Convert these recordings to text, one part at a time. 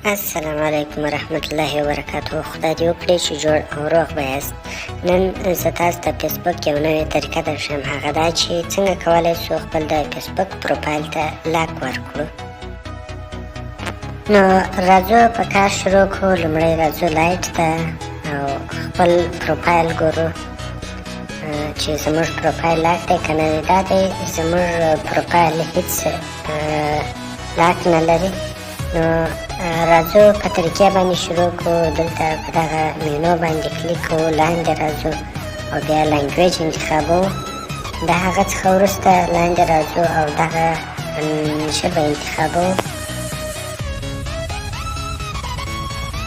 السلام علیکم ورحمت الله وبرکاته. خدای دې وکړي چې جوړ او روغ به یاست. نن زه تاسو ته فیسبوک یو نوې طریقه درښیم، هغه دا چې څنګه کولی شو خپل د فیسبوک پروفایل ته لاک ورکړو. نو راځو په کار شروع کړو. لومړی راځو لایټ ته او خپل پروفایل ګورو چې زموږ پروفایل لاک دی که نه دی. دا دی زموږ پروفایل هیڅ لاک نه لري. نو راځو په طریقې باندې شروع کړو. دلته په دغه مینو باندې کلیک کوو، لاندې راځو او بیا لنګویج انتخابوو. د هغه څخه وروسته لاندې راځو او دغه ژبه انتخابوو.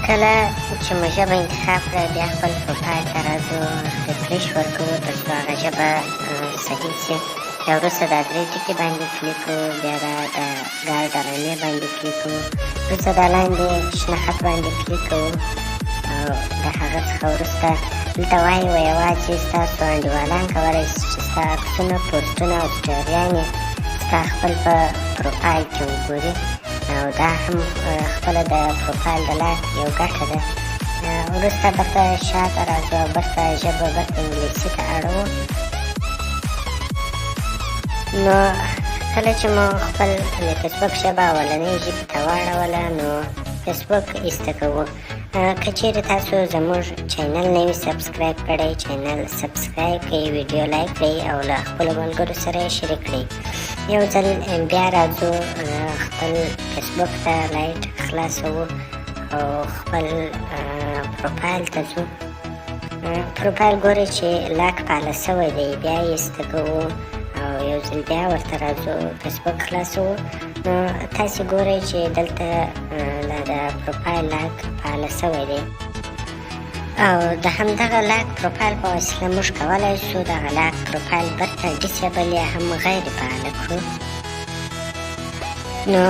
کله چې مو ژبه انتخاب کړه بیا خپل پروفایل ته راځو، ریفریش ورکوو تر څو هغه ژبه صحیح شي. بیا وروسته دا درې ټکي باندې کلیک کوو، بیا د ګارډ علامې باندې کلیک کوو، وروسته دا لاندې شنه خط باندې کلیک کوو او د هغه څخه وروسته دلته وایي یوازې ستاسو انډیوالان کولی شي چې ستا عکسونه، پوسټونه او سټوریانې ستا خپل په پروفایل کې وګوري او دا هم خپله د پروفایل د لاک یو ګټه ده. وروسته برته شاته راځو او برته ژبه برته انګلیسي ته اړوو. نو کله چې مو خپل د فیسبوک ژبه اولنۍ ژبې ته واړوله نو فیسبوک ایسته کوو. که چیرې تاسو زموږ چینل نه وي سبسکرایب کړی، چینل سبسکرایب کړئ، ویډیو لایک کړئ او له خپلو ملګرو سره یې شریک کړئ. یو ځل بیا راځو خپل فیسبوک ته لایټ خلاصوو او خپل پروفایل ته ځو. پروفایل ګورئ چې لاک فعاله سوی دی، بیا یې ایسته کوو او یو ځل بیا ورته راځو فیسبوک خلاصوو. نو تاسې ګورئ چې دلته د پروفایل لاک فعاله سوی دی او د همدغه لاک پروفایل په وسیله موږ کولی شو دغه لاک پروفایل برته ډیسیبل یا هم غیر فعاله کړو. نو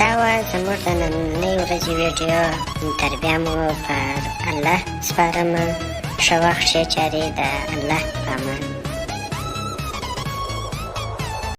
دا وه زموږ د نننۍ ورځې ویډیو. تر بیا مو پر الله سپارم. ښه وخت ښې چارې د الله په امان.